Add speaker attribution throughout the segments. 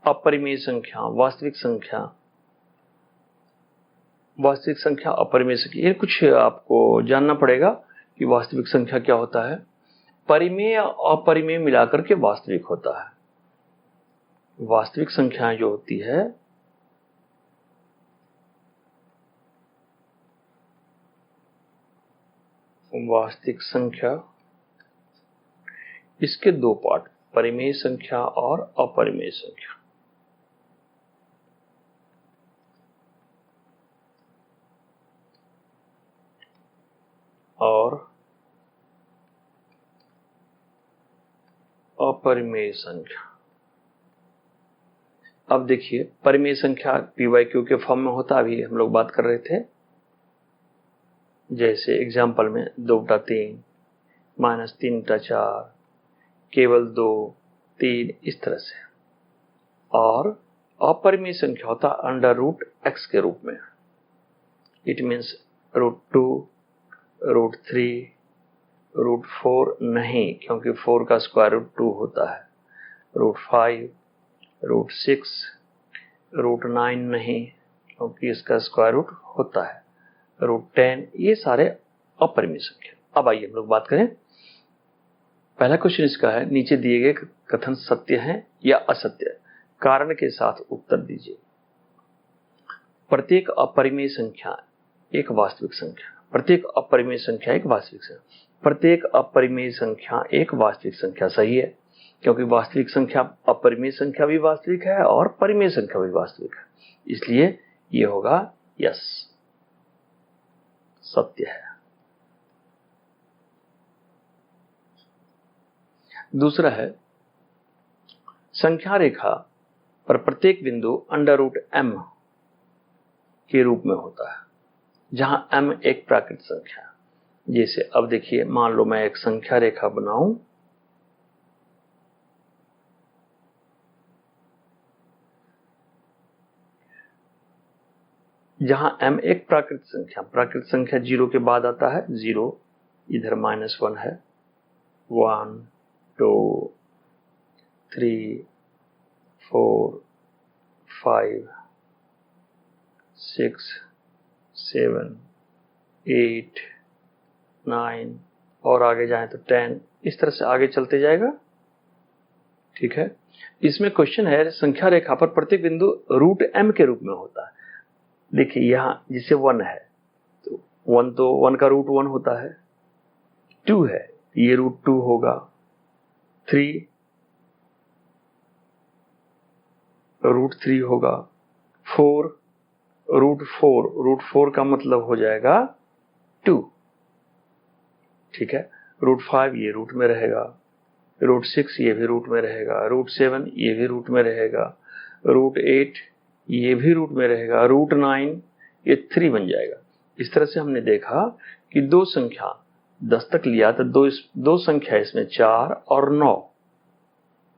Speaker 1: अपरिमेय संख्या, वास्तविक संख्या, वास्तविक संख्या, अपरिमेय संख्या, ये कुछ आपको जानना पड़ेगा कि वास्तविक संख्या क्या होता है। परिमेय और अपरिमेय मिलाकर के वास्तविक होता है। वास्तविक संख्याएं जो होती है वास्तविक संख्या, इसके दो पार्ट, परिमेय संख्या और अपरिमेय संख्या। और अपरिमेय संख्या। अब देखिए, परिमेय संख्या PYQ के फॉर्म में होता, अभी हम लोग बात कर रहे थे। जैसे एग्जाम्पल में 2 बटा 3, -3 बटा 4, केवल 2, 3, इस तरह से। और अपरिमेय संख्या होता √x के रूप में। इट मीन्स √2, √3, √4 नहीं, क्योंकि 4 का स्क्वायर रूट 2 होता है। √5, √6, √9 नहीं, क्योंकि इसका स्क्वायर रूट होता है। √10, ये सारे अपरिमेय संख्या। अब आइए हम लोग बात करें। पहला क्वेश्चन इसका है, नीचे दिए गए कथन सत्य हैं या असत्य, कारण के साथ उत्तर दीजिए। प्रत्येक अपरिमेय संख्या एक वास्तविक संख्या, प्रत्येक अपरिमेय संख्या एक वास्तविक संख्या, प्रत्येक अपरिमेय संख्या एक वास्तविक संख्या। सही है, क्योंकि वास्तविक संख्या, अपरिमेय संख्या भी वास्तविक है और परिमेय संख्या भी वास्तविक है, इसलिए ये होगा यस, सत्य है। दूसरा है, संख्या रेखा पर प्रत्येक बिंदु √m के रूप में होता है, जहां m एक प्राकृत संख्या। जैसे अब देखिए, मान लो मैं एक संख्या रेखा बनाऊं, जहां m एक प्राकृत संख्या 0 के बाद आता है, 0, इधर -1 है, 1, 2, 3, 4, 5, 6, 7, 8, 9 और आगे जाएं तो 10, इस तरह से आगे चलते जाएगा। ठीक है, इसमें क्वेश्चन है, संख्या रेखा पर प्रत्येक बिंदु √m के रूप में होता है। देखिए यहां जिसे 1 है, तो 1 का रूट 1 होता है, 2 है, ये √2 होगा, 3 √3 होगा, 4 √4 का मतलब हो जाएगा 2। ठीक है, √5 ये रूट में रहेगा, √6 ये भी रूट में रहेगा, √7 ये भी रूट में रहेगा, √8 ये भी रूट में रहेगा, √9 ये 3 बन जाएगा। इस तरह से हमने देखा कि दो संख्या 10 तक लिया तो दो संख्या इसमें 4 और 9,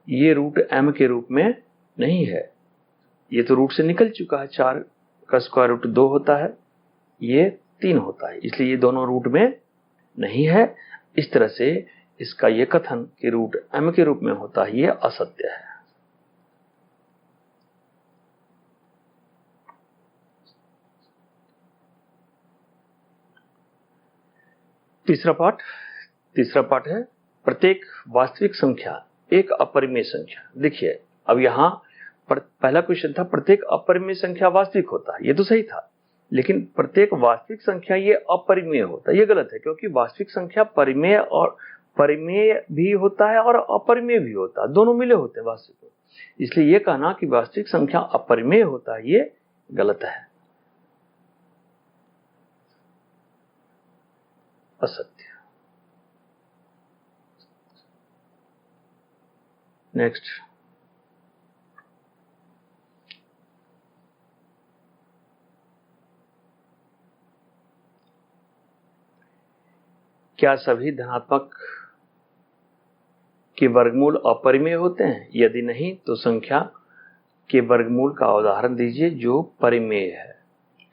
Speaker 1: ये √m के रूप में नहीं है, ये तो रूट से निकल चुका है। 4 का स्क्वायर रूट 2 होता है, ये 3 होता है, इसलिए ये दोनों रूट में नहीं है। इस तरह से इसका ये कथन कि √m के रूप में होता है, ये असत्य है। तीसरा पार्ट है, प्रत्येक वास्तविक संख्या एक अपरिमेय संख्या। देखिए अब यहां पहला क्वेश्चन था, प्रत्येक अपरिमेय संख्या वास्तविक होता है, ये तो सही था, लेकिन प्रत्येक वास्तविक संख्या ये अपरिमेय होता है, ये गलत है, क्योंकि वास्तविक संख्या परिमेय भी होता है और अपरिमेय भी होता है, दोनों मिले होते हैं वास्तविक। इसलिए ये कहना कि वास्तविक संख्या अपरिमेय होता है, ये गलत है, असत्य। नेक्स्ट, क्या सभी धनात्मक के वर्गमूल अपरिमेय होते हैं? यदि नहीं तो संख्या के वर्गमूल का उदाहरण दीजिए जो परिमेय है।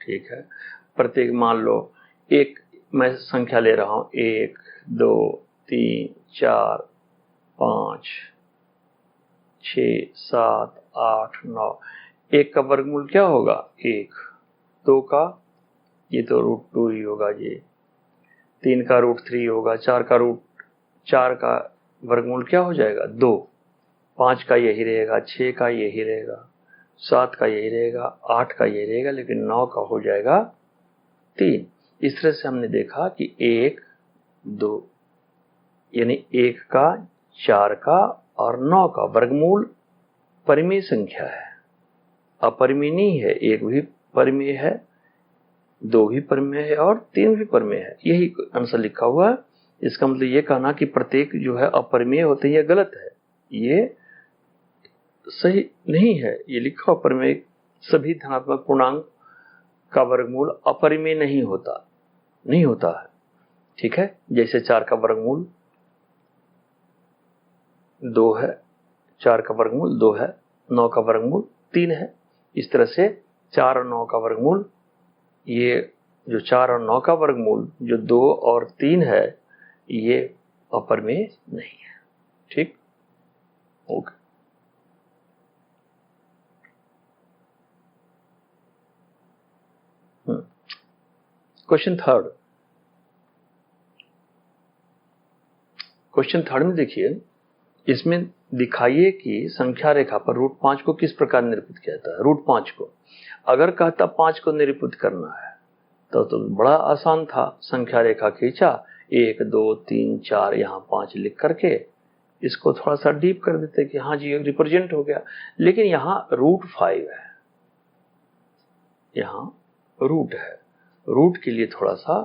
Speaker 1: ठीक है, प्रत्येक मान लो एक, मैं संख्या ले रहा हूं, 1, 2, 3, 4, 5, 6, 7, 8, 9। 1 का वर्गमूल क्या होगा? 1। 2 का, ये तो √2 ही होगा ये। 3 का √3 होगा। 4 का वर्गमूल क्या हो जाएगा? 2। 5 का यही रहेगा, 6 का यही रहेगा, 7 का यही रहेगा, 8 का यही रहेगा, लेकिन 9 का हो जाएगा 3। इस तरह से हमने देखा कि 1, 2 यानी 1 का, 4 का और 9 का वर्गमूल परिमेय संख्या है, अपरिमेय नहीं है। 1 भी परिमेय है, 2 भी परिमेय है और 3 भी परिमेय है। यही आंसर लिखा हुआ है। इसका मतलब ये कहना कि प्रत्येक जो है अपरिमेय होते हैं, ये गलत है, ये सही नहीं है। ये लिखा अपरिमेय, सभी धनात्मक पूर्णांक का वर्गमूल अपरिमेय नहीं होता है। ठीक है, जैसे 4 का वर्गमूल 2 है, 4 का वर्गमूल 2 है, 9 का वर्गमूल 3 है। इस तरह से 4 और 9 का वर्गमूल, ये जो 4 और 9 का वर्गमूल जो 2 और 3 है, ये अपरिमेय नहीं है। ठीक, ओके। क्वेश्चन थर्ड में देखिए, इसमें दिखाइए कि संख्या रेखा पर √5 को किस प्रकार निरूपित किया जाता है। √5 को अगर कहता 5 को निरूपित करना है तो बड़ा आसान था। संख्या रेखा खींचा, 1, 2, 3, 4, यहाँ 5 लिख करके इसको थोड़ा सा डीप कर देते कि हाँ जी रिप्रेजेंट हो गया। लेकिन यहाँ √5 है, यहाँ रूट है। रूट के लिए थोड़ा सा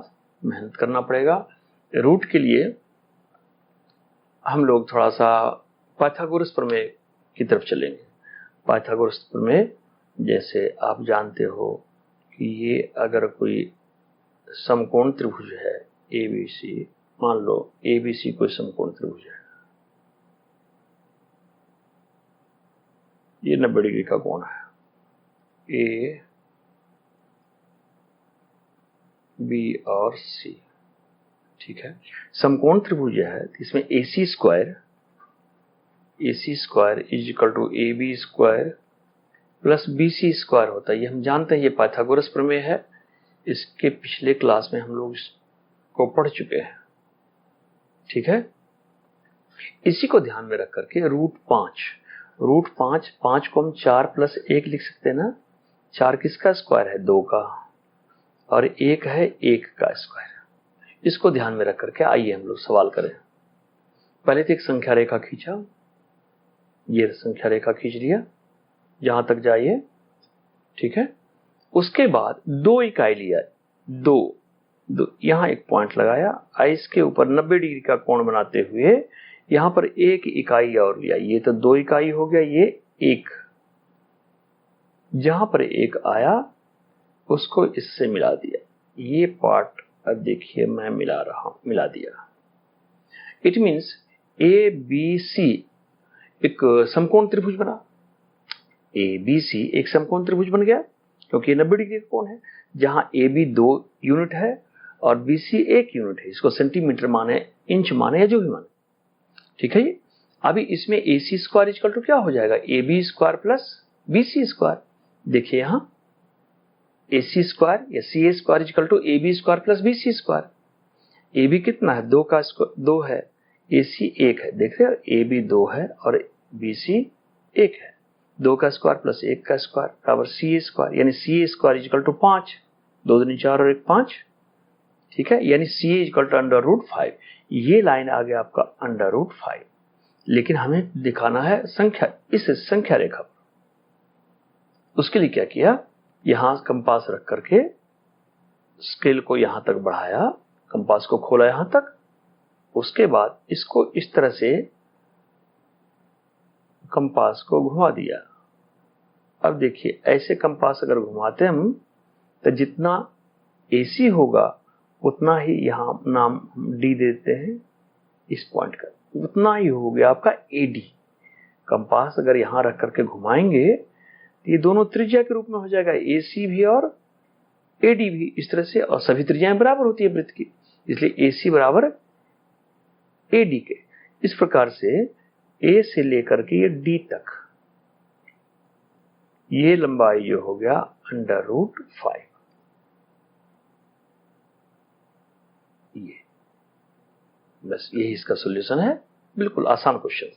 Speaker 1: मेहनत करना पड़ेगा। रूट के लिए हम लोग थोड़ा सा पाइथागोरस प्रमेय की तरफ चलेंगे। पाइथागोरस प्रमेय, जैसे आप जानते हो कि ये अगर कोई समकोण त्रिभुज है ABC, मान लो ABC कोई समकोण त्रिभुज है, ये 90 डिग्री का कोण है, A, B और C। ठीक है, समकोण त्रिभुज है, इसमें AC square is equal to AB square plus BC square होता है। ये हम जानते हैं, ये पाइथागोरस प्रमेय है। इसके पिछले क्लास में हम लोग इसको पढ़ चुके हैं। ठीक है, इसी को ध्यान में रख करके √5 को हम 4 + 1 लिख सकते हैं ना। 4 किसका स्क्वायर है? 2 का, और 1 है 1 का स्क्वायर। इसको ध्यान में रख करके आइए हम लोग सवाल करें। पहले तो एक संख्या रेखा खींचा, ये संख्या रेखा खींच लिया, जहां तक जाइए। ठीक है, उसके बाद 2 इकाई लिया, 2 यहां एक पॉइंट लगाया, इसके ऊपर 90 डिग्री का कोण बनाते हुए यहां पर 1 इकाई और लिया। ये तो 2 इकाई हो गया, ये 1, जहां पर 1 आया उसको इससे मिला दिया। ये पार्ट अब देखिए मैं मिला दिया। इट मीन्स ABC एक समकोण त्रिभुज बना। ABC एक समकोण त्रिभुज बन गया, क्योंकि 90 डिग्री का कोण है। जहां AB 2 यूनिट है और BC 1 यूनिट है। इसको सेंटीमीटर माने, इंच माने, या जो भी माने। ठीक है, अभी इसमें AC स्क्वायर इक्वल टू क्या हो जाएगा? AB square plus BC square. देखिए यहाँ AC स्क्वायर या CA square equal to AB square plus BC square. AB कितना है? 2 का 2 है, AC 1 है। देख रहे हो, AB 2 है और BC 1 है। 2 का स्क्वायर प्लस 1 का स्क्वायर बराबर CA स्क्वायर, यानी CA स्क्वायर इक्वल टू 5, 2 दूनी 4 और 1 5। ठीक है, यानी CA इक्वल टू √5। ये लाइन आ गया आपका √5। लेकिन हमें दिखाना है संख्या, इस संख्या रेखा पर। उसके लिए क्या किया, यहां कंपास रख करके स्केल को यहां तक बढ़ाया, कंपास को खोला यहां तक। उसके बाद इसको इस तरह से कंपास को घुमा दिया। अब देखिए, ऐसे कंपास अगर घुमाते हम तो जितना AC होगा उतना ही यहां नाम D देते हैं इस पॉइंट का, उतना ही हो गया आपका AD। कंपास अगर यहां रख करके घुमाएंगे तो ये दोनों त्रिज्या के रूप में हो जाएगा, AC भी और AD भी। इस तरह से, और सभी त्रिज्याएं बराबर होती है वृत्त की, इसलिए AC बराबर AD के। इस प्रकार से A से लेकर के ये D तक ये लंबाई जो हो गया √5। ये बस यही इसका सॉल्यूशन है, बिल्कुल आसान क्वेश्चन।